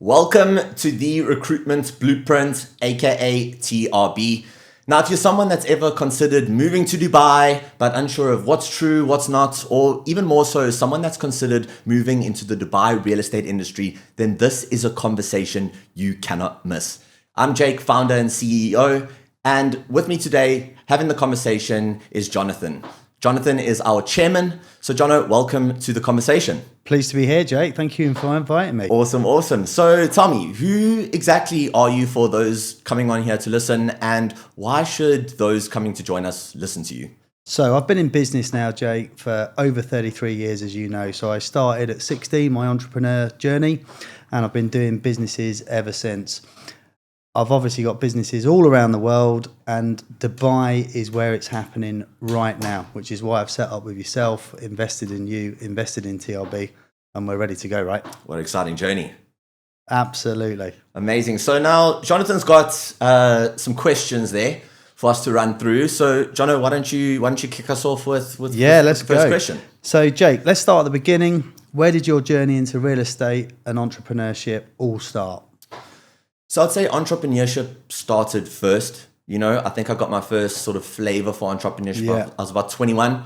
Welcome to the Recruitment Blueprint, aka TRB. Now, if you're someone that's ever considered moving to Dubai, but unsure of what's true, what's not, or even more so, someone that's considered moving into the Dubai real estate industry, then this is a conversation you cannot miss. I'm Jake, founder and CEO, and with me today, having the conversation is Jonathan. Jonathan is our chairman. So, Jono, welcome to the conversation. Pleased to be here, Jake. Thank you for inviting me. Awesome. So tell me, who exactly are you for those coming on here to listen, and why should those coming to join us listen to you? So I've been in business now, Jake, for over 33 years, as you know. So I started at 16, my entrepreneur journey, and I've been doing businesses ever since. I've obviously got businesses all around the world, and Dubai is where it's happening right now, which is why I've set up with yourself, invested in you, invested in TRB, and we're ready to go, right? What an exciting journey. Absolutely. Amazing. So now Jonathan's got some questions there for us to run through. So Jono, why don't you kick us off with let's the first go. question? So Jake, let's start at the beginning. Where did your journey into real estate and entrepreneurship all start? So I'd say entrepreneurship started first. I think I got my first sort of flavor for entrepreneurship. Yeah. I was about 21.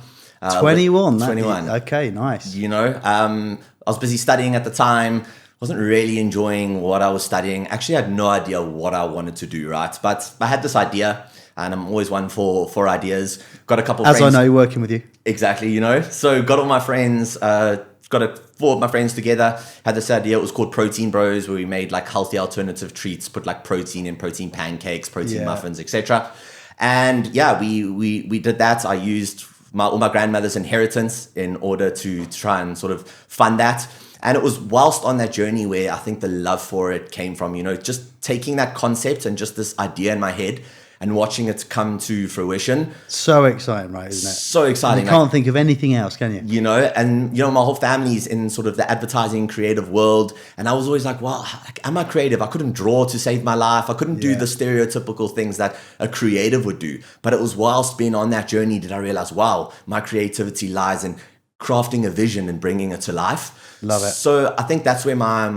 21? 21. Okay, nice. I was busy studying at the time. Wasn't really enjoying what I was studying. Actually, I had no idea what I wanted to do, right? But I had this idea, and I'm always one for ideas. Got a couple As friends. I know, working with you. Exactly, So got all my friends, four of my friends together, had this idea. It was called Protein Bros, where we made like healthy alternative treats, put like protein in protein pancakes, protein muffins, etc. And yeah, we did that. I used all my grandmother's inheritance in order to try and sort of fund that. And it was whilst on that journey where I think the love for it came from, just taking that concept and just this idea in my head and watching it come to fruition. So exciting, right, isn't it? So exciting. You can't think of anything else, can you? My whole family's in sort of the advertising creative world. And I was always like, well, am I creative? I couldn't draw to save my life. I couldn't do the stereotypical things that a creative would do. But it was whilst being on that journey did I realize, wow, my creativity lies in crafting a vision and bringing it to life. Love it. So I think that's where my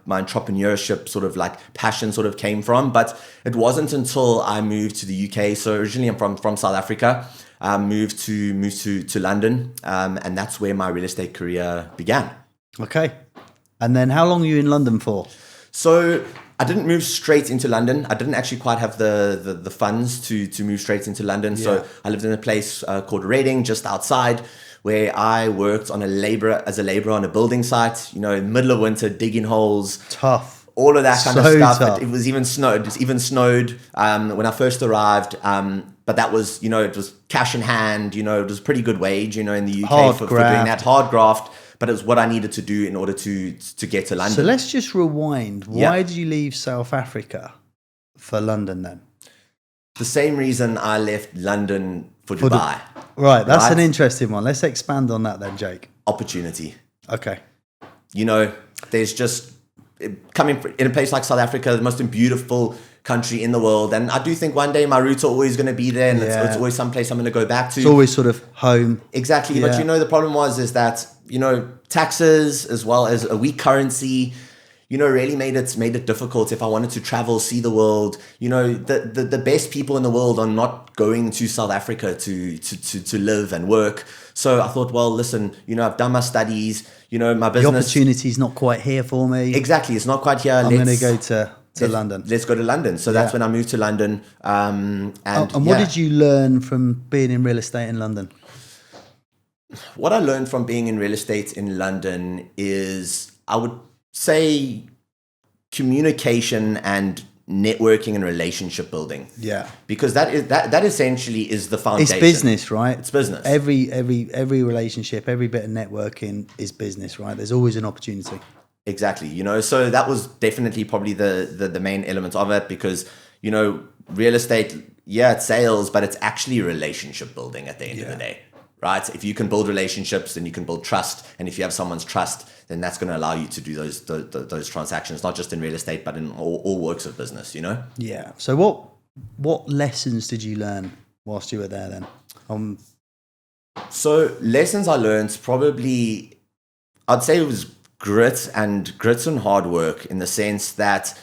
entrepreneurship sort of like passion sort of came from. But it wasn't until I moved to the UK. So originally I'm from South Africa. Moved to London, and that's where my real estate career began. Okay. And then how long were you in London for? So I didn't move straight into London. I didn't actually quite have the funds to move straight into London. Yeah. So I lived in a place called Reading, just outside, where I worked as a labourer on a building site, in the middle of winter, digging holes. Tough. All of that kind of stuff. Tough. It was even snowed. When I first arrived. But that was, it was cash in hand. It was a pretty good wage, in the UK for doing that hard graft. But it was what I needed to do in order to get to London. So let's just rewind. Why did you leave South Africa for London then? The same reason I left London for Dubai. Right, that's an interesting one. Let's expand on that then, Jake. Opportunity. Okay. There's just coming in a place like South Africa, the most beautiful country in the world. And I do think one day my roots are always going to be there, and it's always someplace I'm going to go back to. It's always sort of home. Exactly. Yeah. But the problem is that, taxes as well as a weak currency, really made it difficult if I wanted to travel, see the world. The best people in the world are not going to South Africa to live and work. So I thought, well, listen, I've done my studies, my business. The opportunity's not quite here for me. Exactly. It's not quite here. I'm going to go to London. Let's go to London. So that's when I moved to London. And what did you learn from being in real estate in London? What I learned from being in real estate in London is, I would say, communication and networking and relationship building. Yeah. Because that essentially is the foundation. It's business, right? It's business. Every relationship, every bit of networking is business, right? There's always an opportunity. Exactly. So that was definitely probably the main element of it, because, real estate, it's sales, but it's actually relationship building at the end of the day. Right? If you can build relationships, then you can build trust. And if you have someone's trust, then that's going to allow you to do those transactions, not just in real estate, but in all works of business, Yeah. So what lessons did you learn whilst you were there then? So lessons I learned, probably, I'd say it was grit and hard work, in the sense that,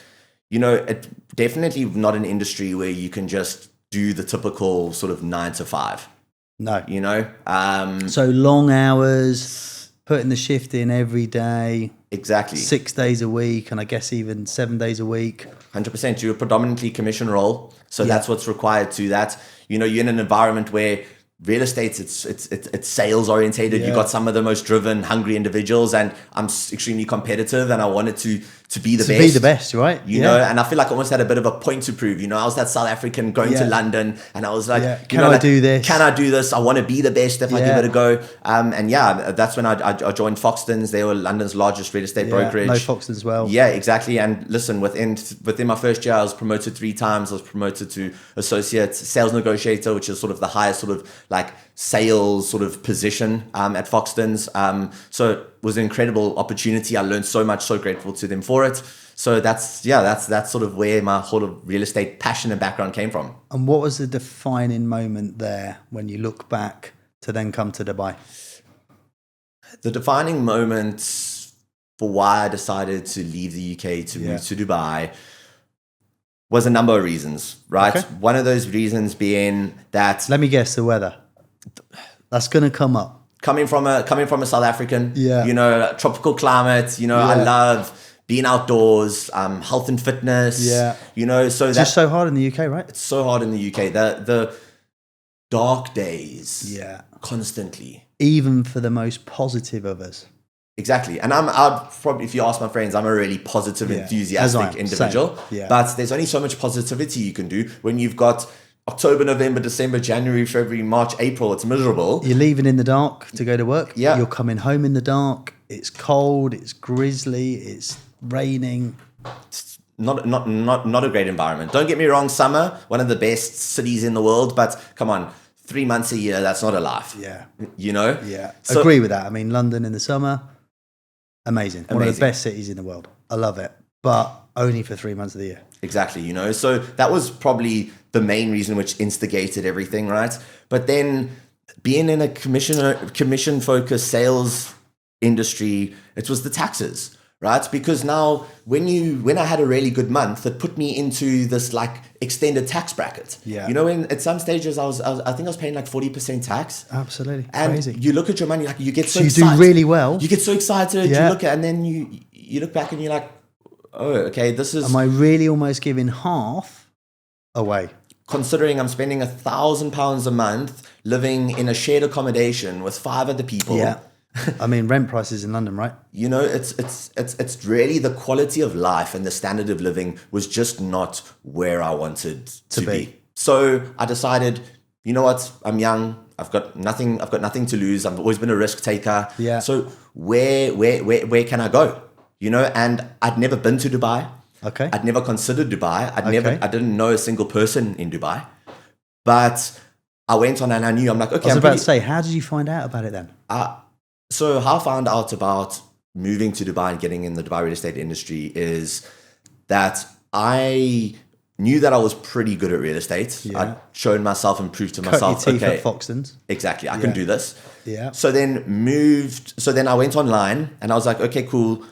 it definitely not an industry where you can just do the typical sort of 9 to 5. No. So long hours, putting the shift in every day. Exactly. 6 days a week, and I guess even 7 days a week. 100%. You're a predominantly commission role. So that's what's required to that. You're in an environment where real estate, it's sales orientated. You've got some of the most driven, hungry individuals, and I'm extremely competitive, and I wanted to be the best. Be the best, right? And I feel like I almost had a bit of a point to prove. I was that South African going to London, and I was like, can I do this? Can I do this? I want to be the best if I give it a go. That's when I joined Foxtons. They were London's largest real estate brokerage. No, Foxtons as well. Yeah, exactly. And listen, within my first year, I was promoted 3 times. I was promoted to associate sales negotiator, which is sort of the highest sort of like sales sort of position at Foxtons. So it was an incredible opportunity. I learned so much, so grateful to them for it. So that's sort of where my whole of real estate passion and background came from. And what was the defining moment there when you look back to then come to Dubai? The defining moment for why I decided to leave the UK to move to Dubai was a number of reasons, right? Okay. One of those reasons being that... Let me guess, the weather. That's going to come up. Coming from a South African, tropical climate, I love being outdoors, health and fitness, so it's just so hard in the UK, right? It's so hard in the UK. The dark days, constantly. Even for the most positive of us. Exactly. And I'd probably, if you ask my friends, I'm a really positive, enthusiastic individual. But there's only so much positivity you can do when you've got October, November, December, January, February, March, April. It's miserable. You're leaving in the dark to go to work. Yeah. You're coming home in the dark. It's cold. It's grizzly. It's raining. It's not a great environment. Don't get me wrong. Summer, one of the best cities in the world. But come on, 3 months a year, that's not a life. Yeah. Yeah. So, agree with that. I mean, London in the summer, amazing. One of the best cities in the world. I love it. But only for 3 months of the year. Exactly, So that was probably the main reason which instigated everything, right? But then being in a commission-focused sales industry, it was the taxes, right? Because now when I had a really good month, it put me into this like extended tax bracket. Yeah. At some stages I think I was paying like 40% tax. Absolutely. And crazy. you look at your money, like you get so you excited. do really well. You get so excited, you look at, and then you look back and you're like, oh, okay, this is... Am I really almost giving half away? Considering I'm spending £1,000 a month living in a shared accommodation with 5 other people. Yeah. I mean, rent prices in London, right? It's really the quality of life and the standard of living was just not where I wanted to be. So I decided, you know what? I'm young. I've got nothing to lose. I've always been a risk taker. Yeah. So where can I go? And I'd never been to Dubai. Okay. I'd never considered Dubai. I didn't know a single person in Dubai. But I went on and I knew, I'm like, okay. I was about to say, how did you find out about it then? So how I found out about moving to Dubai and getting in the Dubai real estate industry is that I knew that I was pretty good at real estate. Yeah. I'd shown myself and proved to myself, Cut your teeth okay, at Foxtons. Exactly, I can do this. Yeah. So then I went online and I was like, okay, cool.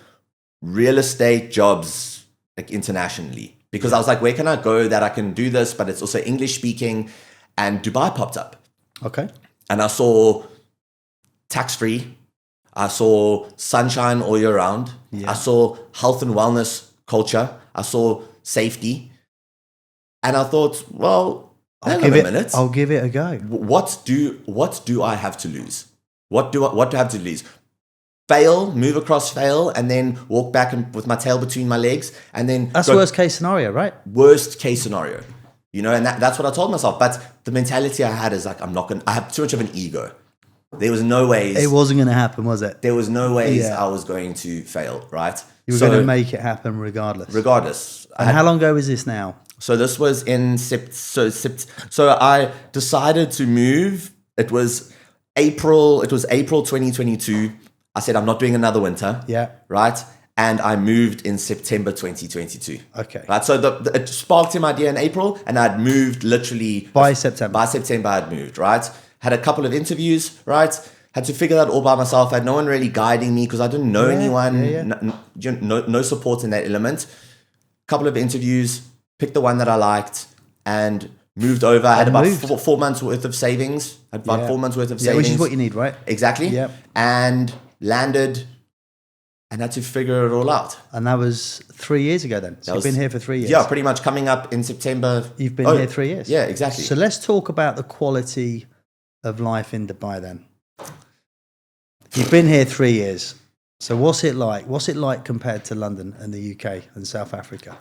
Real estate jobs like internationally, because I was like, where can I go that I can do this, but it's also English speaking? And Dubai popped up. Okay. And I saw tax-free. I saw sunshine all year round. Yeah. I saw health and wellness culture. I saw safety. And I thought, well, I'll give it a go. What do I have to lose? What do I have to lose? Move across, and then walk back with my tail between my legs, and then that's worst case scenario, right? Worst case scenario, and that's what I told myself. But the mentality I had is like, I have too much of an ego. There was no ways. It wasn't going to happen, was it? There was no ways I was going to fail, right? You were going to make it happen regardless. And how long ago was this now? So this was in so I decided to move. It was April 2022. I said, I'm not doing another winter. Yeah. Right. And I moved in September 2022. Okay. Right. So it sparked an idea in April, and I'd moved literally by September. By September, I'd moved. Right. Had a couple of interviews. Right. had to figure that all by myself. I had no one really guiding me because I didn't know anyone. No support in that element. Couple of interviews, picked the one that I liked, and moved over. I had about 4 months worth of savings. Which is what you need, right? Exactly. Yeah. And landed and had to figure it all out. And that was 3 years ago then. So you've been here for 3 years. Yeah, pretty much coming up in September. You've been here 3 years. Yeah, exactly. So let's talk about the quality of life in Dubai then. You've been here 3 years. So what's it like? What's it like compared to London and the UK and South Africa?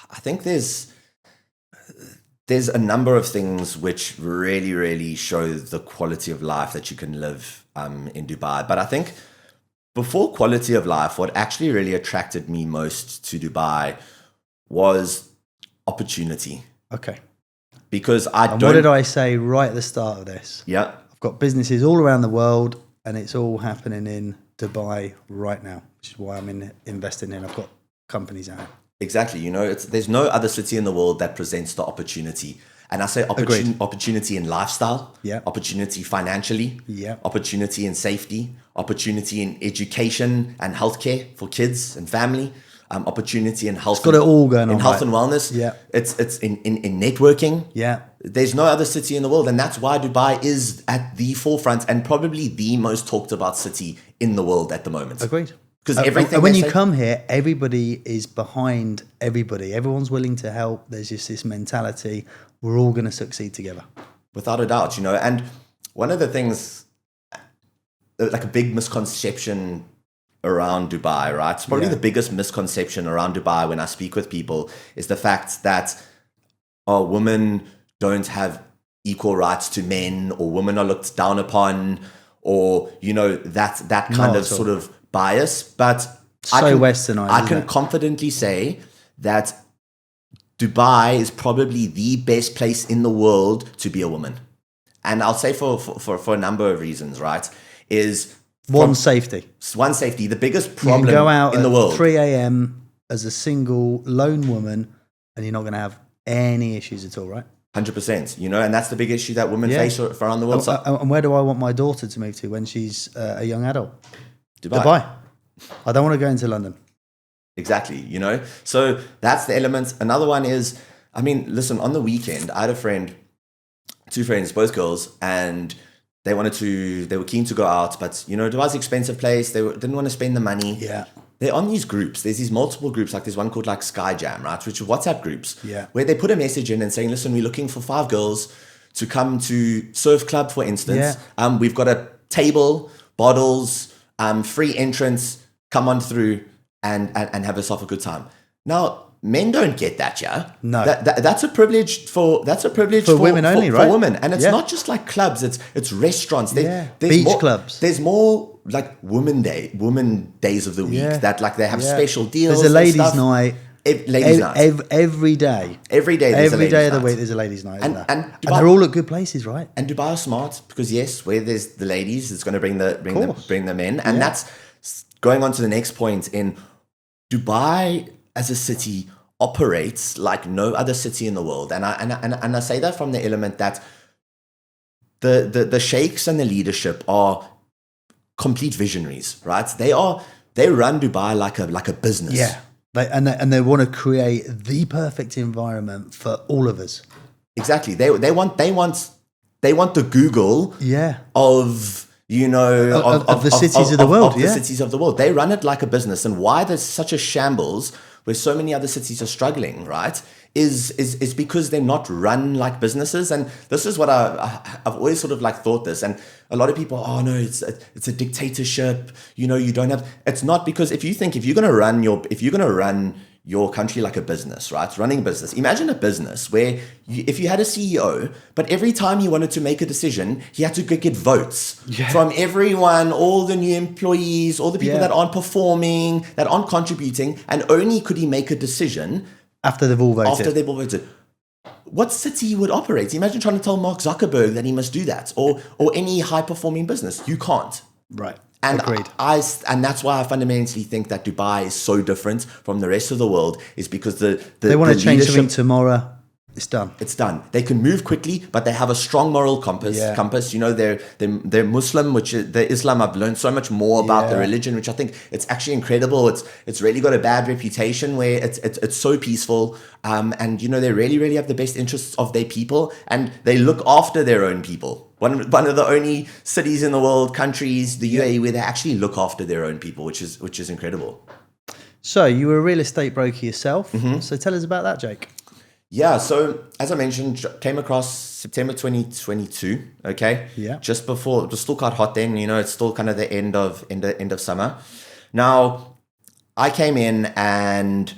I think there's a number of things which really, really show the quality of life that you can live in Dubai. But I think before quality of life, what actually really attracted me most to Dubai was opportunity. Okay. Because what did I say right at the start of this? Yeah. I've got businesses all around the world and it's all happening in Dubai right now, which is why I'm investing in. I've got companies out here. Exactly. There's no other city in the world that presents the opportunity. And I say opportunity in lifestyle, opportunity financially, opportunity in safety, opportunity in education and healthcare for kids and family, opportunity in health. It's got it all going on. In health and wellness. Yeah. It's in networking. Yeah. There's no other city in the world. And that's why Dubai is at the forefront and probably the most talked about city in the world at the moment. Agreed. Because everything. And when you come here, everybody is behind everybody. Everyone's willing to help. There's just this mentality. We're all going to succeed together. Without a doubt, And one of the things, like a big misconception around Dubai, right? It's probably the biggest misconception around Dubai when I speak with people is the fact that women don't have equal rights to men, or women are looked down upon, or, that kind of sort of bias. But westernized. I can confidently say that Dubai is probably the best place in the world to be a woman. And I'll say for a number of reasons, right? Safety. One, safety. The biggest problem you can go out in the world. 3 a.m. as a single lone woman and you're not going to have any issues at all, right? 100%, and that's the big issue that women face around the world. And where do I want my daughter to move to when she's a young adult? Dubai. I don't want to go into London. Exactly, So that's the element. Another one is, listen, on the weekend, I had two friends, both girls, and they were keen to go out, but, Dubai's an expensive place. They didn't want to spend the money. Yeah. They're on these groups. There's these multiple groups, like there's one called like Sky Jam, right? Which are WhatsApp groups, where they put a message in and saying, listen, we're looking for 5 girls to come to Surf Club, for instance. Yeah. We've got a table, bottles, free entrance, come on through and have yourself a good time. Now, men don't get that, yeah. No, that's a privilege for women only, right? For women, and it's not just like clubs; it's restaurants. There's beach clubs. There's more like women days of the week that like they have special deals. There's a ladies' night. Ladies' night every day. Every day of the week there's a ladies' night, and Dubai, and they're all at good places, right? And Dubai are smart because where there's the ladies, it's going to bring the men, and that's going on to the next point. In Dubai as a city operates like no other city in the world, and I say that from the element that the sheikhs and the leadership are complete visionaries, right? They run Dubai like a business. Yeah. They want to create the perfect environment for all of us. Exactly. They want the Google of of the cities of the world. The cities of the world. They run it like a business. And why there's such a shambles where so many other cities are struggling, right, is because they're not run like businesses. And this is what I've always sort of like thought this. And a lot of people, oh no, it's a dictatorship. You don't have. It's not, because if you're going to run your country like a business, right? Running a business. Imagine a business where if you had a CEO, but every time he wanted to make a decision, he had to go get votes from everyone, all the new employees, all the people that aren't performing, that aren't contributing, and only could he make a decision after they've all voted. What city would operate? Imagine trying to tell Mark Zuckerberg that he must do that, or any high-performing business. You can't. Right. And agreed. And that's why I fundamentally think that Dubai is so different from the rest of the world, is because they want to change something tomorrow. It's done. It's done. They can move quickly, but they have a strong moral compass. You know, they're Muslim, which is the Islam. I've learned so much more about the religion, which I think it's actually incredible. It's really got a bad reputation where it's so peaceful, and you know, they really have the best interests of their people, and they look after their own people. One of the only cities in the world, countries, the UAE, where they actually look after their own people, which is incredible. So you were a real estate broker yourself. So tell us about that, Jake. Yeah, so as I mentioned, came across September 2022, okay? Yeah. Just before, it was still quite hot then, you know, it's still kind of the end of summer. Now, I came in and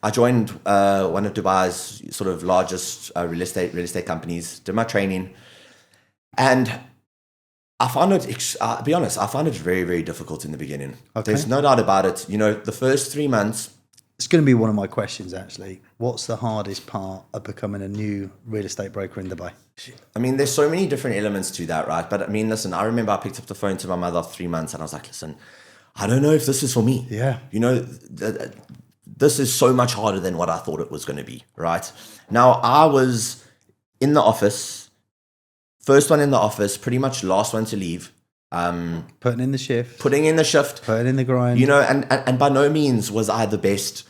I joined one of Dubai's sort of largest real estate companies, did my training, and I found it, I'll be honest, I found it very, very difficult in the beginning. Okay. There's no doubt about it. You know, the first 3 months, it's going to be one of my questions, actually. What's the hardest part of becoming a new real estate broker in Dubai? I mean, there's so many different elements to that, right? But I mean, listen, I remember I picked up the phone to my mother after 3 months and I was like, listen, I don't know if this is for me. Yeah. You know, this is so much harder than what I thought it was going to be, right? Now, I was in the office, first one in the office, pretty much last one to leave. Putting in the shift. Putting in the shift. Putting in the grind. You know, and by no means was I the best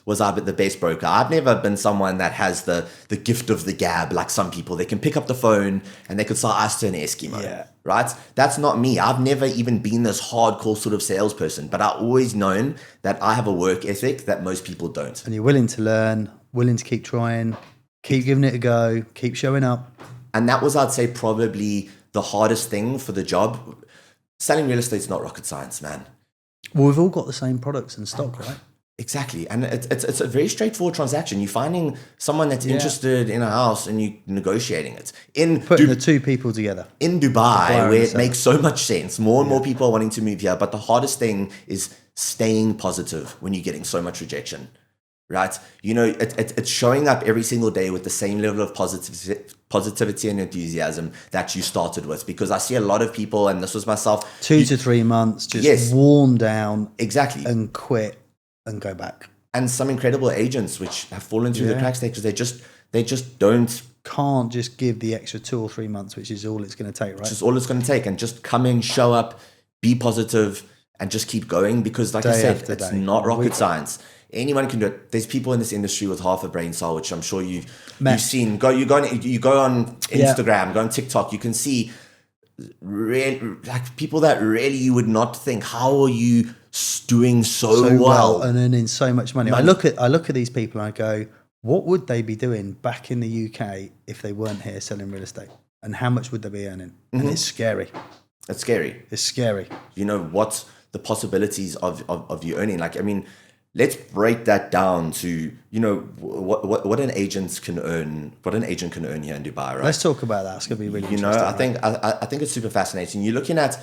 broker. I've never been someone that has the gift of the gab like some people. They can pick up the phone and they could sell ice to an Eskimo, right? That's not me. I've never even been this hardcore sort of salesperson, but I've always known that I have a work ethic that most people don't. And you're willing to learn, willing to keep trying, keep giving it a go, keep showing up. And that was, I'd say, probably the hardest thing for the job. Selling real estate is not rocket science, man. Well, we've all got the same products in stock, right? Exactly. And it's a very straightforward transaction. You're finding someone that's interested in a house and you're negotiating it. Putting the two people together. In Dubai, where it makes so much sense. More and more people are wanting to move here. But the hardest thing is staying positive when you're getting so much rejection. Right? You know, it's showing up every single day with the same level of positivity and enthusiasm that you started with. Because I see a lot of people, and this was myself. 2 to 3 months, just worn down. Exactly. And quit and go back. And some incredible agents which have fallen through the cracks there because they just don't. Can't just give the extra 2 or 3 months, which is all it's going to take, right? Which is all it's going to take. And just come in, show up, be positive, and just keep going. Because like I said, it's not rocket science. Anyone can do it. There's people in this industry with half a brain cell, which I'm sure you've seen. You go on Instagram, go on TikTok. You can see like people that really you would not think. How are you doing so well and earning so much money? I look at these people and I go, what would they be doing back in the UK if they weren't here selling real estate? And how much would they be earning? And it's scary. It's scary. It's scary. You know what's the possibilities of you earning? Like, I mean. Let's break that down to, you know, what an agent can earn. What an agent can earn here in Dubai, right? Let's talk about that. It's going to be really interesting. I think it's super fascinating. You're looking at,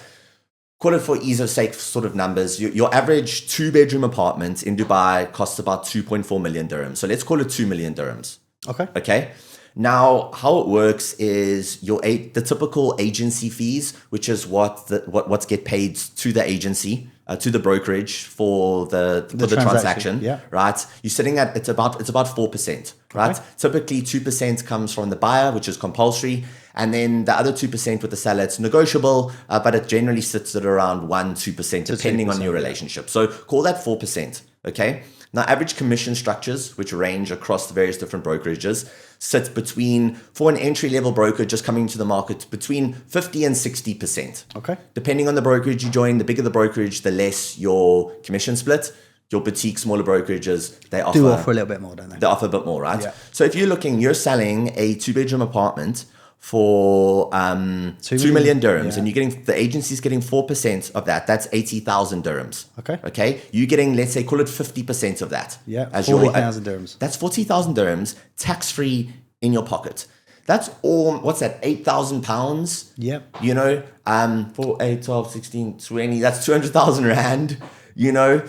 call it for ease of sake sort of numbers. Your average 2-bedroom apartment in Dubai costs about 2.4 million dirhams. So let's call it 2 million dirhams. Okay. Now, how it works is the typical agency fees, which is what's get paid to the agency. To the brokerage for the transaction, right? You're sitting at it's about 4%, right? Okay. Typically 2% comes from the buyer, which is compulsory, and then the other 2% with the seller, it's negotiable, but it generally sits at around 1-2% depending on your relationship. So call that 4%, okay? Now, average commission structures, which range across the various different brokerages, sit between, for an entry-level broker just coming to the market, between 50 and 60%. Okay. Depending on the brokerage you join, the bigger the brokerage, the less your commission split. Your boutique, smaller brokerages, they offer a little bit more, don't they? They offer a bit more, right? Yeah. So if you're selling a 2-bedroom apartment for 2 million dirhams, and you're getting, the agency's getting 4% of that. That's 80,000 dirhams. Okay. You're getting, let's say, call it 50% of that. Yeah. 40,000 dirhams. That's 40,000 dirhams tax-free in your pocket. That's all, what's that, 8,000 pounds? Yep. You know, 4, 8, 12, 16, 20, that's 200,000 rand, you know.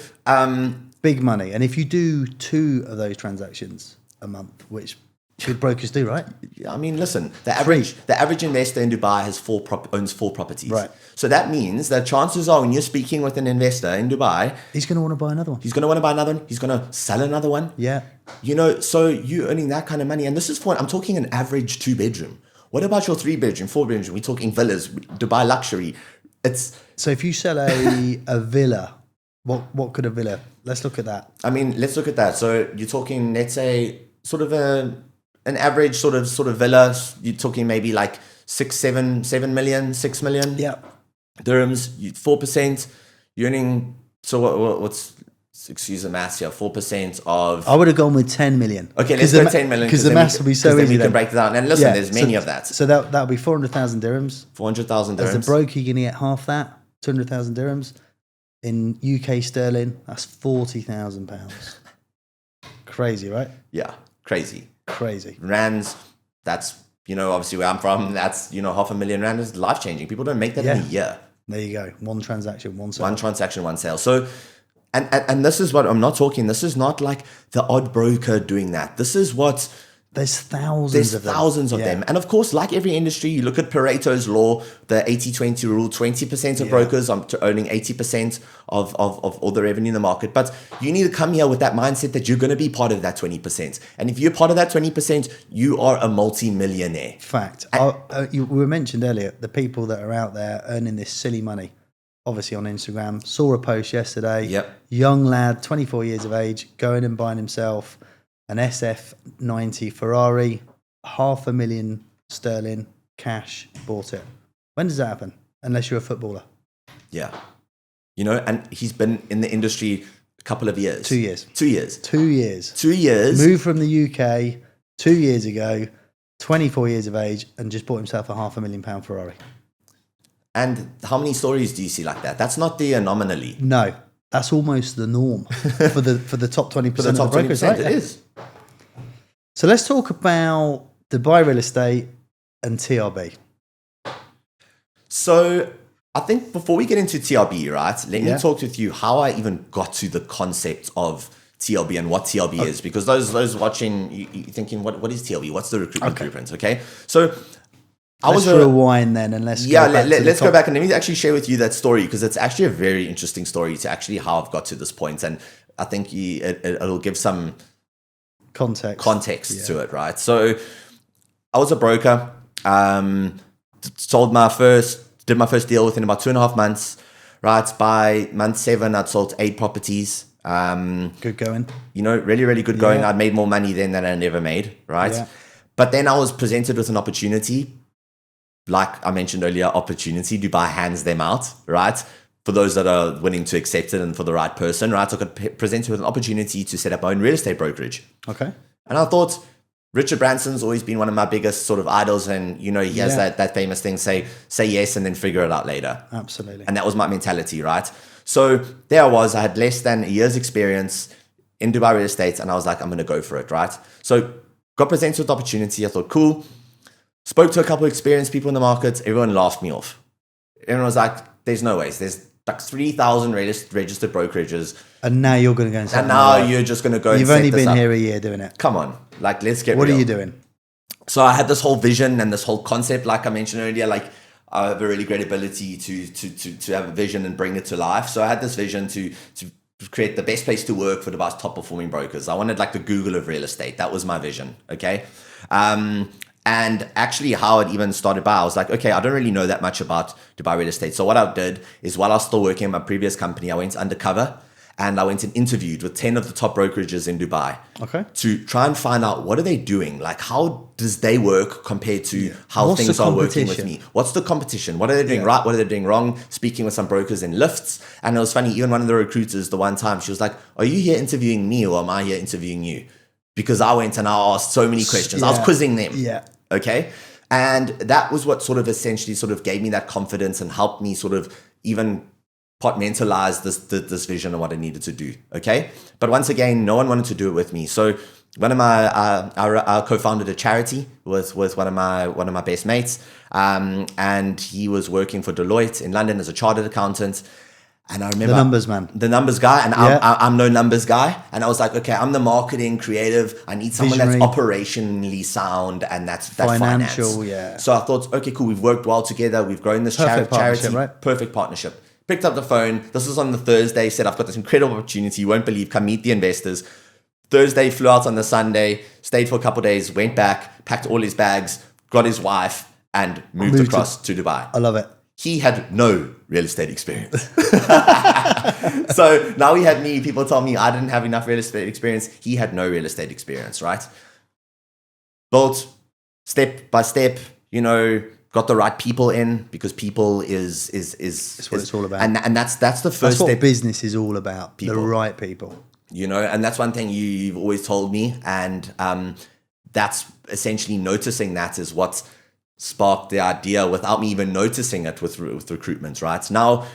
Big money. And if you do 2 of those transactions a month, which Good brokers do, right? I mean, listen, the average investor in Dubai has owns 4 properties. Right. So that means that chances are when you're speaking with an investor in Dubai, He's going to want to buy another one. he's going to want to buy another one. He's going to sell another one. Yeah. You know, so you earning that kind of money. And this is I'm talking an average 2-bedroom. What about your 3-bedroom, 4-bedroom? We're talking villas, Dubai luxury. So if you sell a villa, what could a villa? Let's look at that. I mean, let's look at that. So you're talking, let's say, sort of an average sort of villa. You're talking maybe like 7 million, 6 million. Yeah. Dirhams, 4%. You're earning. So what's? Excuse the maths here. 4% of. I would have gone with 10 million. Okay, let's go 10 million because the maths will be so easy. Then we can break it down. And listen, there's many of that. So that would be 400,000 dirhams. 400,000 dirhams. As a broker, you're going to get half that, 200,000 dirhams. In UK sterling, that's £40,000. Crazy, right? Yeah, crazy. Rands, that's, obviously where I'm from, that's, 500,000 rand is life changing. People don't make that in a year. There you go. One transaction, one sale. One transaction, one sale. So, and this is what I'm not talking, this is not like the odd broker doing that. This is what... There's thousands of them. And of course, like every industry, you look at Pareto's law, the 80-20 rule, 20% of brokers are owning 80% of all the revenue in the market. But you need to come here with that mindset that you're going to be part of that 20%. And if you're part of that 20%, you are a multi-millionaire. Fact. We were mentioned earlier, the people that are out there earning this silly money, obviously on Instagram. Saw a post yesterday. Yep. Young lad, 24 years of age, going and buying himself an SF90 Ferrari, 500,000 sterling cash, bought it. When does that happen? Unless you're a footballer. Yeah. And he's been in the industry a couple of years. 2 years. 2 years. 2 years. 2 years. Moved from the UK 2 years ago, 24 years of age, and just bought himself a £500,000 Ferrari. And how many stories do you see like that? That's not the anomaly. No. That's almost the norm for the top 20% of the brokers, right? It is. So let's talk about Dubai real estate and TRB. So I think before we get into TRB, right, let me talk with you how I even got to the concept of TRB and what TRB is, because those watching, you're thinking, what is TRB? What's the recruitment blueprint? Okay, so let's rewind then and let's go back and let me actually share with you that story, because it's actually a very interesting story to actually how I've got to this point, and I think it'll give some context to it, right? So I was a broker, did my first deal within about 2.5 months, right? By month 7, I'd sold 8 properties. Good going. Really, really good going. I'd made more money then than I never made, right? Yeah. But then I was presented with an opportunity. Like I mentioned earlier, opportunity. Dubai hands them out, right? For those that are willing to accept it and for the right person, right? So I got presented with an opportunity to set up my own real estate brokerage. Okay. And I thought, Richard Branson's always been one of my biggest sort of idols. And, he has that famous thing, say yes and then figure it out later. Absolutely. And that was my mentality, right? So there I was. I had less than a year's experience in Dubai real estate. And I was like, I'm going to go for it, right? So got presented with the opportunity. I thought, cool. Spoke to a couple of experienced people in the market. Everyone laughed me off. Everyone was like, there's no ways. There's like 3,000 registered brokerages. And now you're going to go and set And now you're just going to go You've only been here a year doing it. Come on. Like, let's get What real. are you doing? So I had this whole vision and this whole concept, like I mentioned earlier, like I have a really great ability to have a vision and bring it to life. So I had this vision to create the best place to work for Dubai's top performing brokers. I wanted like the Google of real estate. That was my vision. Okay. And actually how it even started by, I was like, okay, I don't really know that much about Dubai real estate. So what I did is while I was still working in my previous company, I went undercover and I went and interviewed with 10 of the top brokerages in Dubai. Okay. To try and find out what are they doing? Like how does they work compared to how things are working with me? What's the competition? What are they doing right? What are they doing wrong? Speaking with some brokers in lifts. And it was funny, even one of the recruiters, the one time she was like, are you here interviewing me or am I here interviewing you? Because I went and I asked so many questions. I was quizzing them. Yeah. Okay. And that was what sort of essentially sort of gave me that confidence and helped me sort of even compartmentalize this vision of what I needed to do. Okay. But once again, no one wanted to do it with me. So one of my, I co-founded a charity with one of my best mates. And he was working for Deloitte in London as a chartered accountant. And I remember the numbers man, the numbers guy, and Yeah. I'm no numbers guy. And I was like, okay, I'm the marketing creative. I need someone Visionary. that's operationally sound, and that's Financial, finance. yeah. So I thought, okay, cool. We've worked well together. We've grown this Perfect partnership, charity. right? Perfect partnership. Picked up the phone. This was on the Thursday. Said, I've got this incredible opportunity. You won't believe. Come meet the investors. Thursday, flew out on the Sunday. Stayed for a couple of days. Went back. Packed all his bags. Got his wife and moved across to Dubai. I love it. He had no real estate experience. So now he had me. People told me I didn't have enough real estate experience. He had no real estate experience, right? Built step by step, got the right people in, because people is That's what it's all about. And that's the first That's what step. business is all about. People. The right people. And that's one thing you've always told me. And that's essentially noticing that is what sparked the idea without me even noticing it with recruitment, right? Now,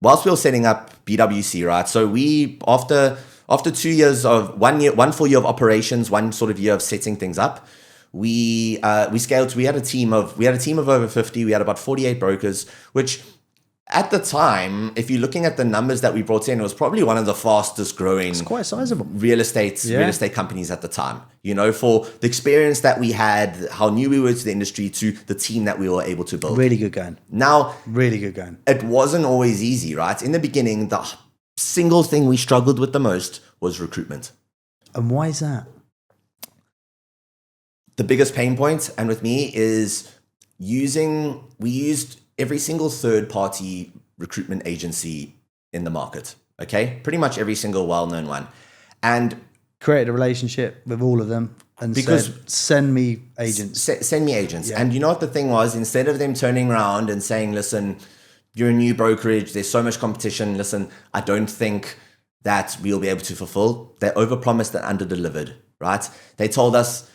whilst we were setting up BWC, right? So we, after 2 years of 1 full year of operations, 1 sort of year of setting things up, we scaled. We had a team of over 50. We had about 48 brokers, which at the time, if you're looking at the numbers that we brought in, it was probably one of the fastest growing. It's quite sizable. Real estate companies at the time, for the experience that we had, how new we were to the industry, to the team that we were able to build. Really good going. Now, Really good going. it wasn't always easy, right? In the beginning, the single thing we struggled with the most was recruitment. And why is that? The biggest pain point, and with me, is we used every single third-party recruitment agency in the market, okay? Pretty much every single well-known one. And Created a relationship with all of them and said, send me agents. send me agents. Yeah. And you know what the thing was? Instead of them turning around and saying, listen, you're a new brokerage, there's so much competition, listen, I don't think that we'll be able to fulfill. They overpromised and underdelivered, right? They told us,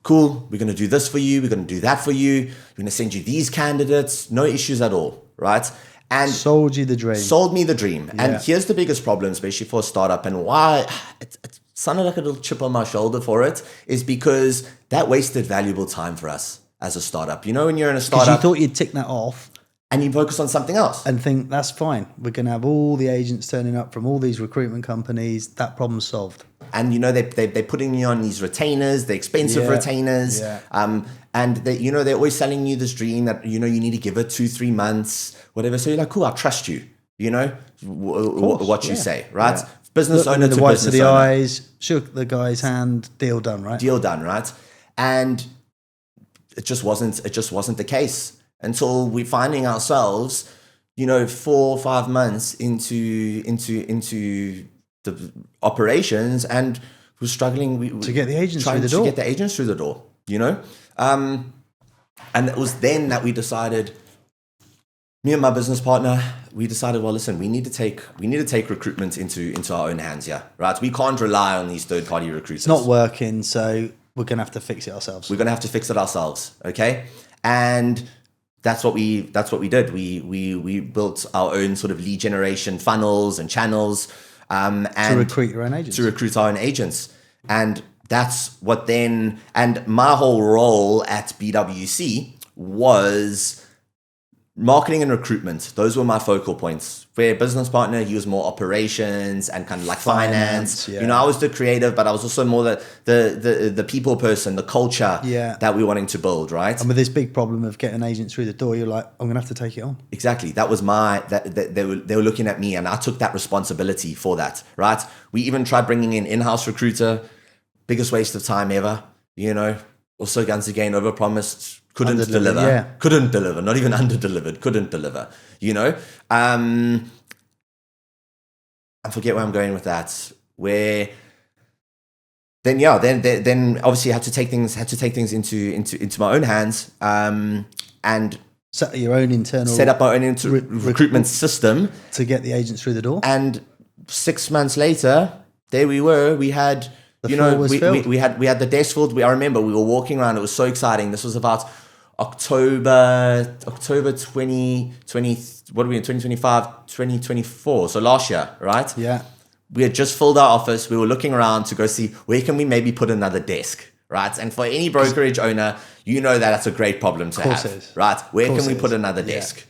cool, we're going to do this for you, we're going to do that for you, we're going to send you these candidates, no issues at all, right? And Sold you the dream. sold me the dream. Yeah. And here's the biggest problem, especially for a startup, and why it sounded like a little chip on my shoulder for it, is because that wasted valuable time for us as a startup. When you're in a Because startup you thought you'd tick that off and you focus on something else. and think, that's fine. We're going to have all the agents turning up from all these recruitment companies. That problem's solved. And they're putting you on these retainers, the expensive Yeah. retainers. Yeah. And they're always selling you this dream that you need to give it 2-3 months, whatever. So you're like, cool, I'll trust you. What you yeah. say, right? Yeah. Business Look owner the to whites of business the owner. eyes, shook the guy's hand, deal done, right? Deal done, right? And it just wasn't the case until we're finding ourselves, 4 or 5 months into the operations, and we're struggling To get the agents trying through the to door. get the agents through the door, and it was then that we decided, me and my business partner, we decided, well, listen, we need to take recruitment into our own hands here, right? We can't rely on these third-party recruiters. It's not working, so we're going to have to fix it ourselves. We're going to have to fix it ourselves, okay? And that's what we did. We built our own sort of lead generation funnels and channels, and to recruit your own agents. to recruit our own agents. And that's what then, and my whole role at BWC was marketing and recruitment. Those were my focal points. For a business partner, he was more operations and kind of like finance. Yeah. I was the creative, but I was also more the people person, the culture Yeah. that we were wanting to build, right? And with this big problem of getting agents through the door, you're like, I'm going to have to take it on. Exactly. That was they were looking at me, and I took that responsibility for that, right? We even tried bringing in-house recruiter. Biggest waste of time ever, Also, once again, overpromised, couldn't deliver. Yeah. Couldn't deliver, not even underdelivered, couldn't deliver, I forget where I'm going with that. Where then obviously I had to take things into my own hands, and Set up your own internal set up my own recruitment system to get the agents through the door. And 6 months later, there we were. We had, floor was filled. we had the desk filled. I remember we were walking around. It was so exciting. This was about October 2020. What are we in 2025, 2024? So last year, right? Yeah. We had just filled our office. We were looking around to go see where can we maybe put another desk, right? And for any brokerage owner, that's a great problem to course have, it is. right? Where Course can we it put is. another Yeah. desk?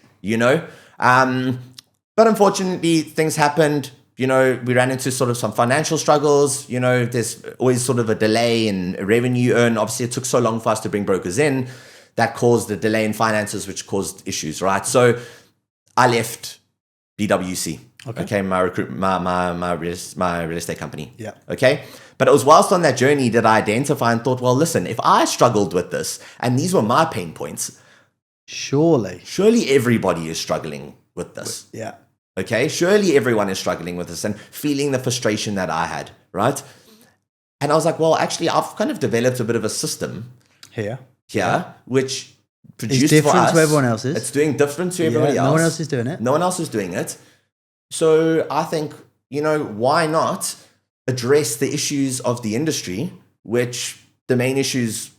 But unfortunately, things happened. We ran into sort of some financial struggles. There's always sort of a delay in revenue earned. Obviously, it took so long for us to bring brokers in. That caused a delay in finances, which caused issues, right? So I left BWC. Okay, my real estate company. Yeah. Okay. But it was whilst on that journey that I identified and thought, well, listen, if I struggled with this and these were my pain points, surely everybody is struggling with this. Yeah. Okay. Surely everyone is struggling with this and feeling the frustration that I had. Right. And I was like, well, actually, I've kind of developed a bit of a system here, which produced it's different for us. To everyone else's. It's doing different to everybody else. No one else is doing it. No one else is doing it. So I think, why not address the issues of the industry, which the main issues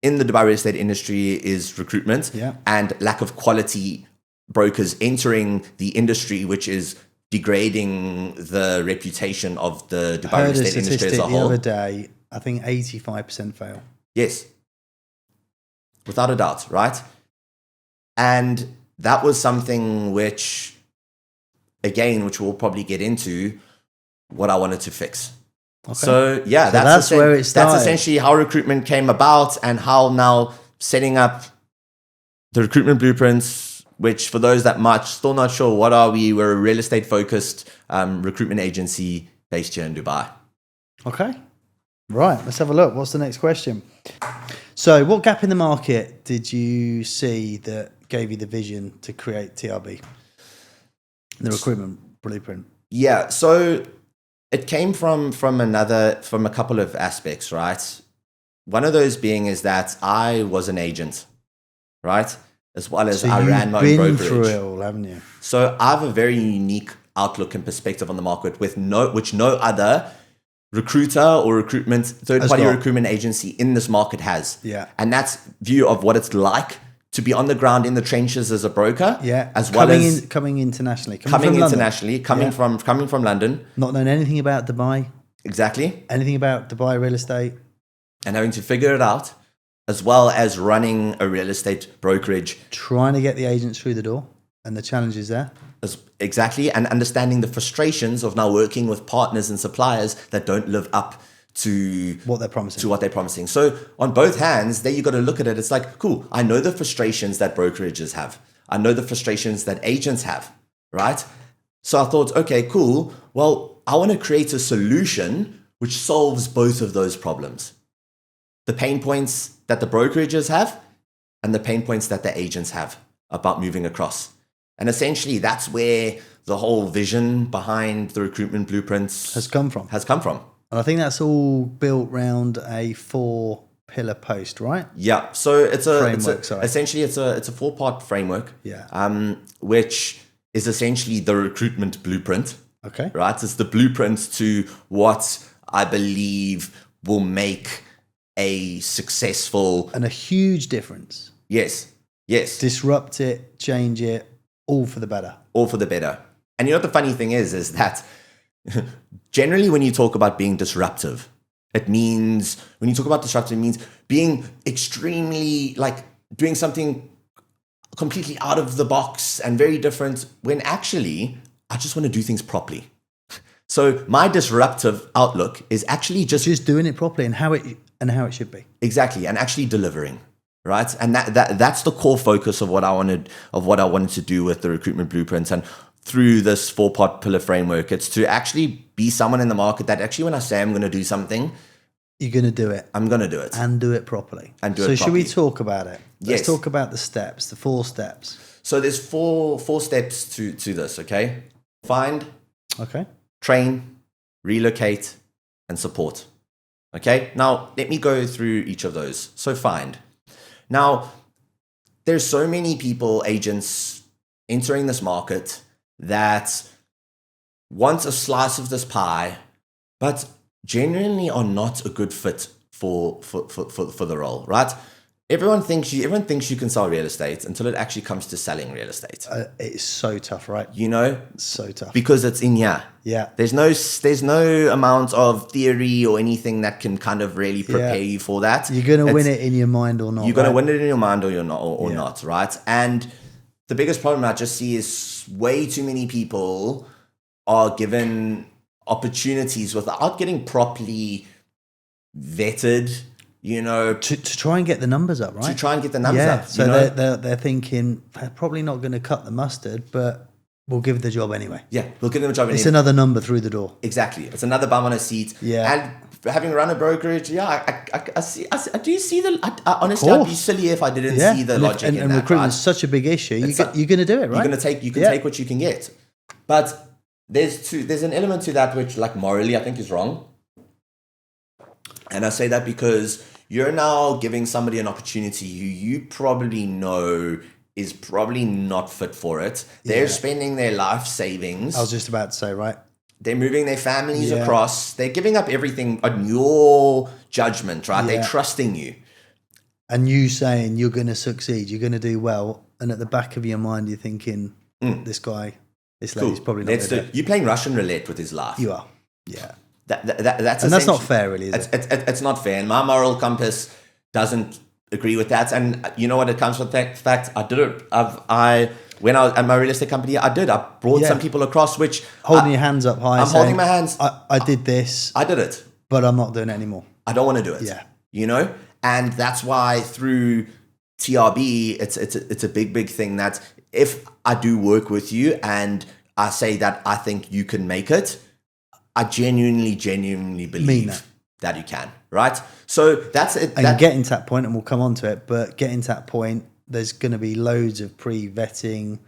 in the Dubai real estate industry is recruitment and lack of quality brokers entering the industry, which is degrading the reputation of the Dubai real estate industry as a whole. The other day, I think 85% fail. Yes. Without a doubt, right? And that was something which we'll probably get into, what I wanted to fix. Okay. So that's where it started. That's essentially how recruitment came about and how now setting up the recruitment blueprints, which for those that much still not sure, what are we? We're a real estate focused recruitment agency based here in Dubai. Okay. Right. Let's have a look. What's the next question? So what gap in the market did you see that gave you the vision to create TRB? The recruitment blueprint. Yeah, so it came from a couple of aspects, right? One of those being is that I was an agent, right? As well as I ran my own brokerage. Through it all, haven't you? So I have a very unique outlook and perspective on the market which no other recruiter or third-party recruitment agency in this market has. Yeah. And that's view of what it's like to be on the ground in the trenches as a broker, as well as coming internationally, coming from London, not knowing anything about Dubai, anything about Dubai real estate, and having to figure it out, as well as running a real estate brokerage, trying to get the agents through the door, and the challenges there, and understanding the frustrations of now working with partners and suppliers that don't live up to what they're promising. So on both hands, there you got to look at it. It's like, cool, I know the frustrations that brokerages have. I know the frustrations that agents have, right? So I thought, okay, cool. Well, I want to create a solution which solves both of those problems. The pain points that the brokerages have and the pain points that the agents have about moving across. And essentially that's where the whole vision behind the recruitment blueprints has come from. And I think that's all built around a 4-pillar post, right? Yeah. So essentially it's a 4-part framework. Yeah. Which is essentially the recruitment blueprint. Okay. Right. It's the blueprint to what I believe will make a successful and a huge difference. Yes. Disrupt it, change it, all for the better. And what the funny thing is that generally, when you talk about being disruptive, it means being extremely doing something completely out of the box and very different, when actually I just want to do things properly. So my disruptive outlook is actually just doing it properly and how it should be. Exactly, and actually delivering. Right. And that's the core focus of what I wanted to do with the recruitment blueprints. And through this 4-part pillar framework, it's to actually be someone in the market that actually, when I say I'm going to do something, you're going to do it. I'm going to do it. And do it properly. So should we talk about it? Let's talk about the steps, the 4 steps. So there's four steps to this, okay? Find, train, relocate, and support. Okay? Now, let me go through each of those. So find. Now, there's so many people, agents, entering this market that want a slice of this pie, but genuinely are not a good fit for the role, right? Everyone thinks you can sell real estate until it actually comes to selling real estate. It's so tough, right? It's so tough because it's in here. Yeah. There's no amount of theory or anything that can kind of really prepare you for that. You're going to win it in your mind or not. You're going to win it in your mind or you're not, or not, right? And the biggest problem I just see is way too many people are given opportunities without getting properly vetted, to try and get the numbers up, right? To try and get the numbers up. So they're thinking they're probably not going to cut the mustard, but we'll give the job anyway. Yeah, we'll give them a job anyway. It's another number through the door. Exactly. It's another bum on a seat. Yeah. And having run a brokerage, I do see honestly, I'd be silly if I didn't see the logic in that. And recruitment's such a big issue. You're going to do it, right? You can take what you can get. But there's an element to that which, like, morally, I think is wrong. And I say that because you're now giving somebody an opportunity who you probably know is probably not fit for it. They're spending their life savings. I was just about to say, right? They're moving their families across. They're giving up everything on your judgment, right? They're trusting you. And you saying you're going to succeed, you're going to do well. And at the back of your mind, you're thinking, this lady's probably not going to do it. You're playing Russian roulette with his life. You are, yeah. That's not fair, really, is it? It's not fair. And my moral compass doesn't agree with that. And you know what? It comes from the fact I did it. When I was at my real estate company, I brought some people across, which holding your hands up high. I'm holding my hands. I did this. I did it, but I'm not doing it anymore. I don't want to do it. Yeah, and that's why through TRB, it's a big thing that if I do work with you and I say that I think you can make it, I genuinely believe that you can, right? So that's it. And getting to that point, and we'll come on to it, but getting to that point, there's going to be loads of pre-vetting,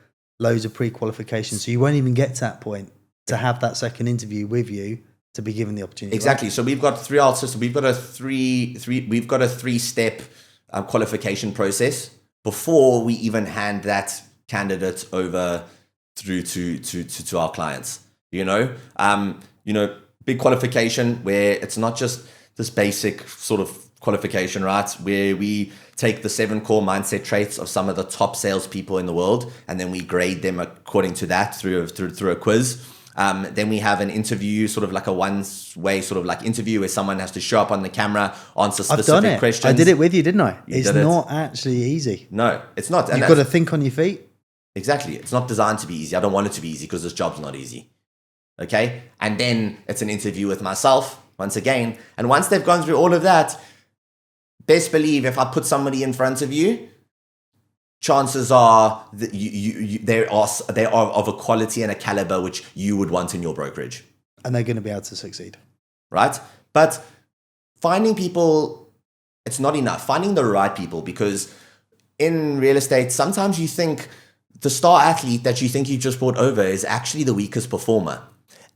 loads of pre-qualification. So you won't even get to that point to have that second interview with you to be given the opportunity. Exactly. Right? So we've got throughout system, we've got a three-step qualification process before we even hand that candidate over through to our clients. Big qualification where it's not just this basic sort of qualification, right? Where we take the 7 core mindset traits of some of the top salespeople in the world, and then we grade them according to that through a quiz. Then we have an interview, sort of like a one-way sort of like interview where someone has to show up on the camera, answer specific questions. I did it with you, didn't I? It's not actually easy. No, it's not. You've got to think on your feet. Exactly. It's not designed to be easy. I don't want it to be easy because this job's not easy. Okay? And then it's an interview with myself, once again. And once they've gone through all of that, best believe if I put somebody in front of you, chances are that they are of a quality and a caliber which you would want in your brokerage. And they're going to be able to succeed. Right? But finding people, it's not enough. Finding the right people, because in real estate, sometimes you think the star athlete that you think you just brought over is actually the weakest performer.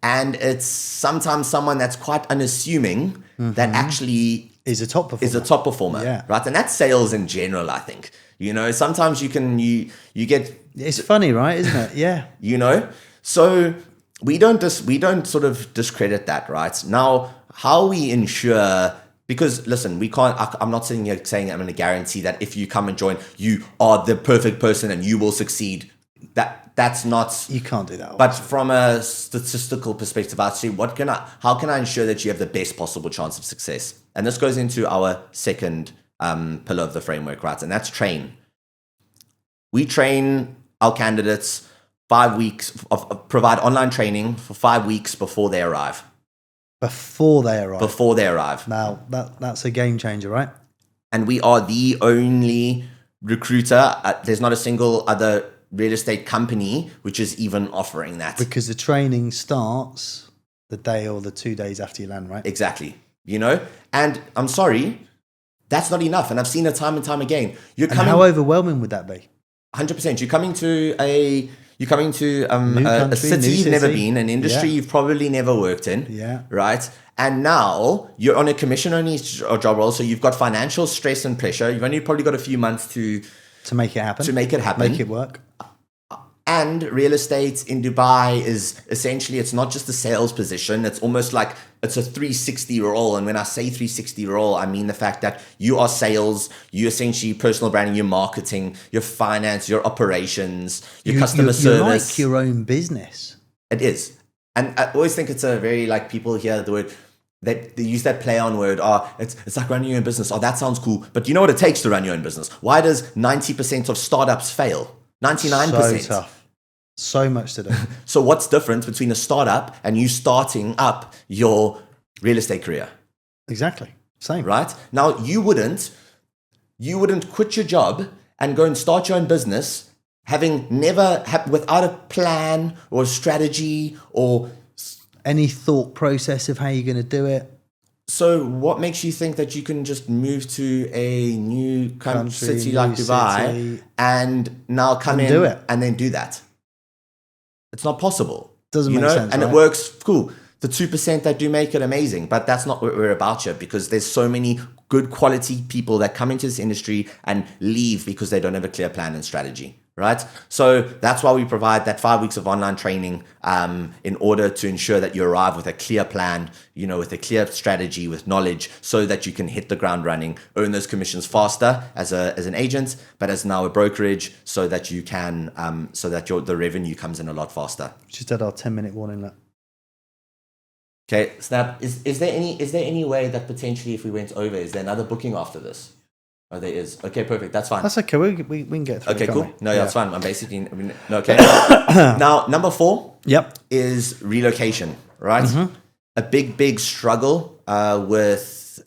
And it's sometimes someone that's quite unassuming that actually is a top performer. Yeah. Right? And that's sales in general, I think. Sometimes you get... It's funny, right? Isn't it? Yeah. So we don't sort of discredit that, right? Now, how we ensure... Because listen, we can't. I'm not sitting here saying I'm going to guarantee that if you come and join, you are the perfect person and you will succeed. That's not. You can't do that. But from a statistical perspective, I'd say, how can I ensure that you have the best possible chance of success? And this goes into our second pillar of the framework, right? And that's train. We train our candidates 5 weeks, provide online training for 5 weeks before they arrive. Before they arrive. Now, that's a game changer, right? And we are the only recruiter. There's not a single other real estate company which is even offering that. Because the training starts the day or the 2 days after you land, right? Exactly. And I'm sorry, that's not enough. And I've seen it time and time again. How overwhelming would that be? 100%. You're coming to a city you've never been, an industry you've probably never worked in, right? And now you're on a commission-only job role, so you've got financial stress and pressure. You've only probably got a few months to make it happen. Make it work. And real estate in Dubai is essentially, it's not just a sales position. It's almost like it's a 360 role. And when I say 360 role, I mean the fact that you are sales, you essentially personal branding, your marketing, your finance, your operations, your customer service. You're like your own business. It is. And I always think it's a very, like, people hear the word, they use that play on word. It's like running your own business. That sounds cool. But you know what it takes to run your own business? Why does 90% of startups fail? 99%. So tough. So much to do. So what's different between a startup and you starting up your real estate career? Exactly. Same. Right? Now, you wouldn't quit your job and go and start your own business having without a plan or a strategy or any thought process of how you're going to do it. So what makes you think that you can just move to a new city like Dubai and now come in do it and then do that? It's not possible. Doesn't make sense, and right? It works. Cool. The 2% that do make it amazing, but that's not what we're about here, because there's so many good quality people that come into this industry and leave because they don't have a clear plan and strategy, right? So that's why we provide that 5 weeks of online training in order to ensure that you arrive with a clear plan, with a clear strategy, with knowledge, so that you can hit the ground running, earn those commissions faster as an agent, but as now a brokerage, so that you can, the revenue comes in a lot faster. Just had our 10-minute warning look. Okay, Snap, is there any way that potentially if we went over, is there another booking after this? Oh, there is. Okay, perfect. That's fine. That's okay. We can get through. Okay, it, cool. we? No, yeah, that's fine. I'm basically... okay. Now, number 4 is relocation, right? Mm-hmm. A big struggle with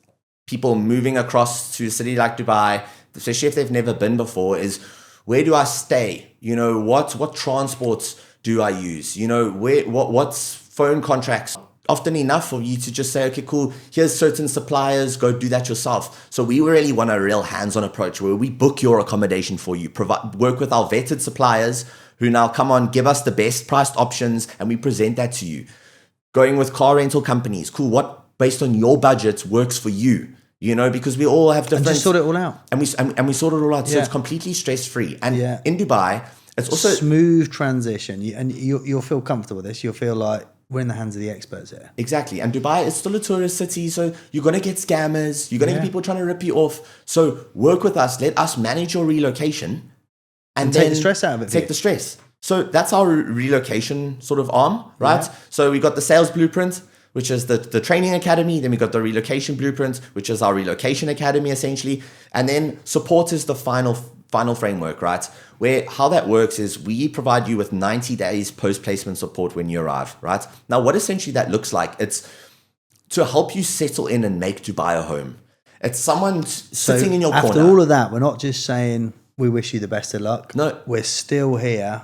people moving across to a city like Dubai, especially if they've never been before, is where do I stay? What transports do I use? What's phone contracts? Often enough for you to just say, okay, cool, here's certain suppliers, go do that yourself. So we really want a real hands-on approach where we book your accommodation for you, work with our vetted suppliers who now come on, give us the best priced options, and we present that to you. Going with car rental companies, cool, what based on your budget works for you? Because we all have different... And just sort it all out. And we sort it all out, so it's completely stress-free. And in Dubai, it's also... Smooth transition, you'll feel comfortable with this. You'll feel like we're in the hands of the experts here. Exactly. And Dubai is still a tourist city, so you're going to get scammers. You're going to get people trying to rip you off. So work with us. Let us manage your relocation. And then take the stress out of it. Take the stress. So that's our relocation sort of arm, right? Yeah. So we got the sales blueprint, which is the training academy. Then we got the relocation blueprint, which is our relocation academy, essentially. And then support is the final framework, right? Where how that works is we provide you with 90 days post-placement support when you arrive, right? Now, what essentially that looks like, it's to help you settle in and make Dubai a home. It's someone sitting in your corner. After all of that, we're not just saying we wish you the best of luck. No. We're still here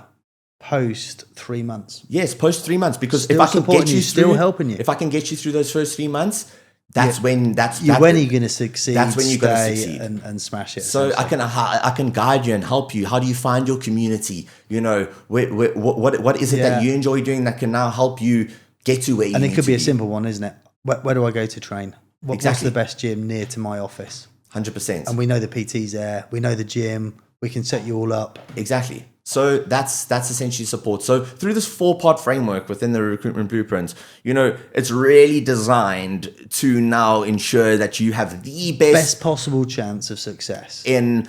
post 3 months. Yes, post 3 months, because still if I can get you still through, helping you. If I can get you through those first 3 months, that's when you're going to succeed. That's when you're going to succeed and smash it. So I can guide you and help you. How do you find your community? What is it that you enjoy doing that can now help you get to where you need to be? And it could be a simple one, isn't it? Where do I go to train? What's the best gym near to my office? 100%. And we know the PT's there. We know the gym. We can set you all up. Exactly. So that's essentially support. So through this 4-part framework within the Recruitment Blueprint, it's really designed to now ensure that you have the best possible chance of success in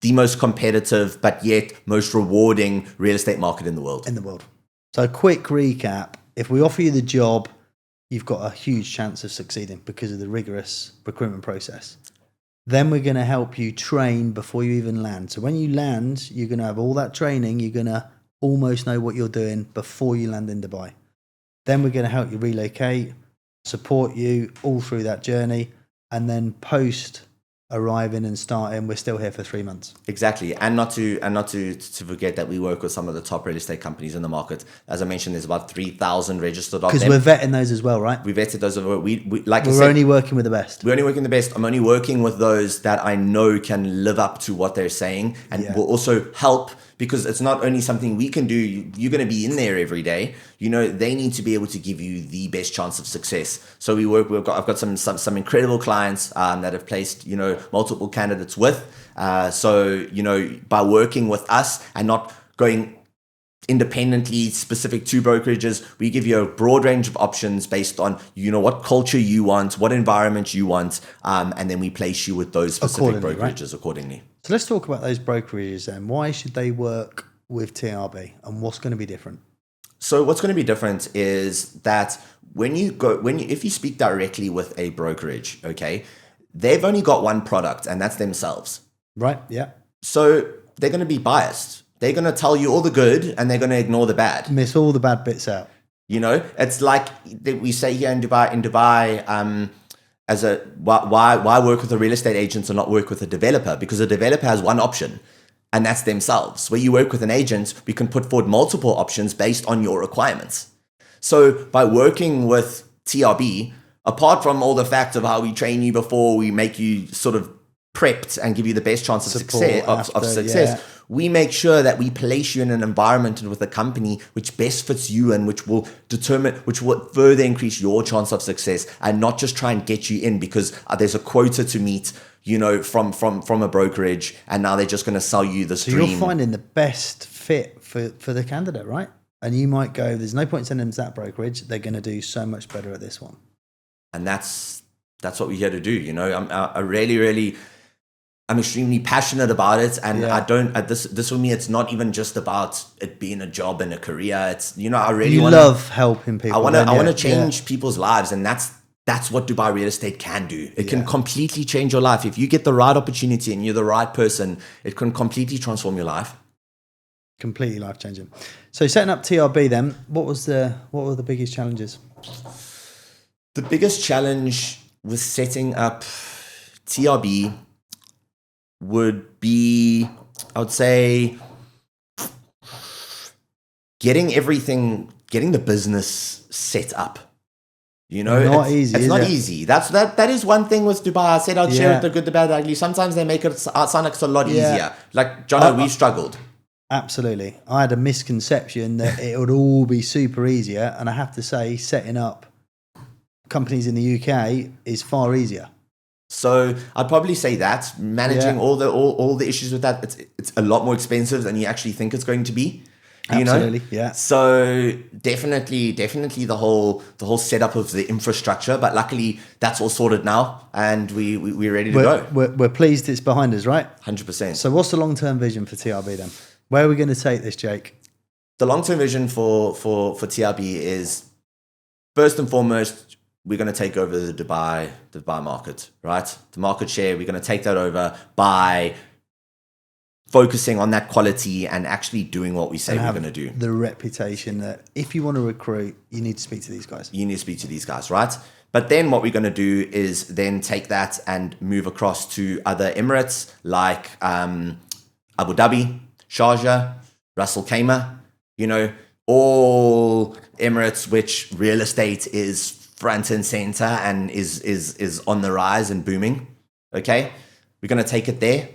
the most competitive but yet most rewarding real estate market in the world. So a quick recap. If we offer you the job, you've got a huge chance of succeeding because of the rigorous recruitment process. Then we're going to help you train before you even land. So when you land, you're going to have all that training. You're going to almost know what you're doing before you land in Dubai. Then we're going to help you relocate, support you all through that journey. And then post arriving and starting, we're still here for 3 months. Exactly. And not to forget that we work with some of the top real estate companies in the market. As I mentioned, there's about 3,000 registered of them. Because we're vetting those as well, right? We vetted those. We're only working with the best. We're only working with the best. I'm only working with those that I know can live up to what they're saying and will also help, because it's not only something we can do. You're going to be in there every day. They need to be able to give you the best chance of success. So I've got some incredible clients that have placed, multiple candidates with. So by working with us and not going independently specific to brokerages, we give you a broad range of options based on what culture you want, what environment you want, and then we place you with those specific brokerages accordingly. So let's talk about those brokerages then. Why should they work with TRB, and what's going to be different? So what's going to be different is that if you speak directly with a brokerage, okay, they've only got one product, and that's themselves. Right. Yeah. So they're going to be biased. they're going to tell you all the good and they're going to ignore the bad. Miss all the bad bits out. You know, it's like we say here in Dubai, as a why work with a real estate agent and not work with a developer? Because a developer has one option, and that's themselves. Where you work with an agent, we can put forward multiple options based on your requirements. So by working with TRB, apart from all the facts of how we train you before we make you sort of prepped and give you the best chance of success, we make sure that we place you in an environment and with a company which best fits you and which will further increase your chance of success, and not just try and get you in because there's a quota to meet, you know, from a brokerage, and now they're just going to sell you this dream. So you're finding the best fit for the candidate, right? And you might go, there's no point in sending them to that brokerage. They're going to do so much better at this one. And that's what we're here to do. You know, I'm extremely passionate about it, and I don't. This for me, it's not even just about it being a job and a career. It's, you know, I really love helping people. I want to change people's lives, and that's what Dubai real estate can do. It can completely change your life if you get the right opportunity and you're the right person. It can completely transform your life. Completely life changing. So setting up TRB, then, what were the biggest challenges? The biggest challenge with setting up TRB would be, I would say, getting the business set up. You know, it's not easy. That is one thing with Dubai. I said I'd share it, the good, the bad, the ugly. Sometimes they make it sound like it's a lot easier. Like, Jono, we've struggled. Absolutely. I had a misconception that it would all be super easier, and I have to say, setting up companies in the UK is far easier. So I'd probably say that managing all the issues with that, it's a lot more expensive than you actually think it's going to be. Absolutely, yeah. So definitely the whole setup of the infrastructure, but luckily that's all sorted now, and we're ready to go. We're pleased it's behind us, right? 100%. So what's the long-term vision for TRB then? Where are we going to take this, Jake? The long-term vision for TRB is, first and foremost, we're going to take over the Dubai market, right? The market share, we're going to take that over by focusing on that quality and actually doing what we say we're going to do. The reputation that if you want to recruit, you need to speak to these guys. You need to speak to these guys, right? But then what we're going to do is then take that and move across to other Emirates like Abu Dhabi, Sharjah, Ras Al Khaimah, you know, all Emirates which real estate is front and center and is on the rise and booming. Okay, we're going to take it there,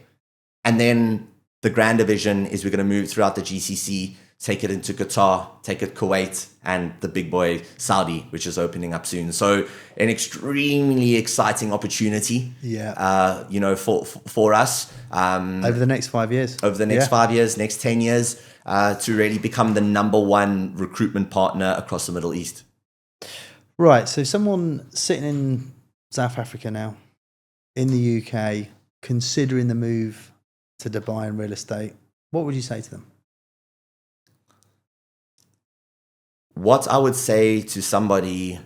and then the grander vision is we're going to move throughout the GCC, take it into Qatar, take it Kuwait, and the big boy Saudi, which is opening up soon. So an extremely exciting opportunity, you know, for us over the next 5 years. Over the next 5 years, next 10 years, to really become the number one recruitment partner across the Middle East. Right, so someone sitting in South Africa now, in the UK, considering the move to Dubai and real estate, what would you say to them? What I would say to somebody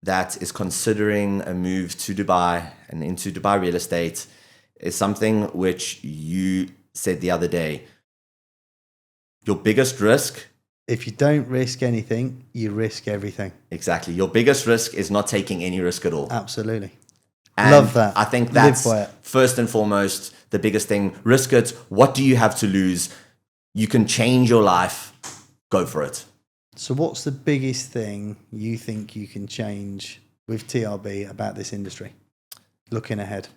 that is considering a move to Dubai and into Dubai real estate is something which you said the other day. Your biggest risk... If you don't risk anything, you risk everything. Exactly. Your biggest risk is not taking any risk at all. Absolutely. And love that. I think that's first and foremost the biggest thing. Risk it. What do you have to lose? You can change your life. Go for it. So what's the biggest thing you think you can change with TRB about this industry? Looking ahead.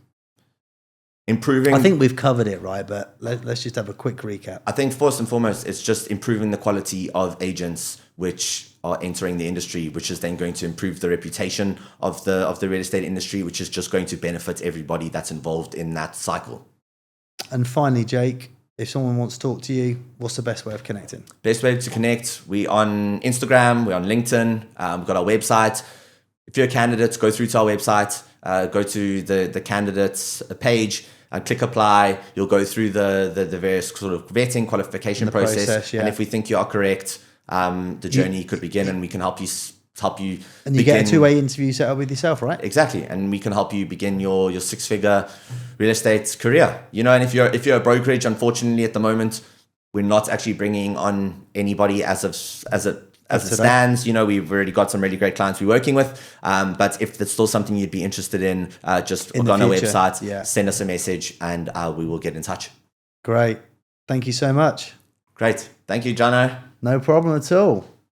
Improving. I think we've covered it, right? But let's just have a quick recap. I think first and foremost, it's just improving the quality of agents which are entering the industry, which is then going to improve the reputation of the real estate industry, which is just going to benefit everybody that's involved in that cycle. And finally, Jake, if someone wants to talk to you, what's the best way of connecting? Best way to connect, we're on Instagram, we're on LinkedIn, we've got our website. If you're a candidate, go through to our website, go to the candidates page, and click apply. You'll go through the various sort of vetting qualification process. And if we think you are correct, the journey could begin, and we can help you. And you get a two-way interview set up with yourself, right? Exactly, and we can help you begin your six-figure real estate career. You know, and if you're a brokerage, unfortunately at the moment, we're not actually bringing on anybody as it stands. We've already got some really great clients we're working with. But if there's still something you'd be interested in, just go on our website, send us a message, and we will get in touch. Great. Thank you so much. Great. Thank you, Jono. No problem at all.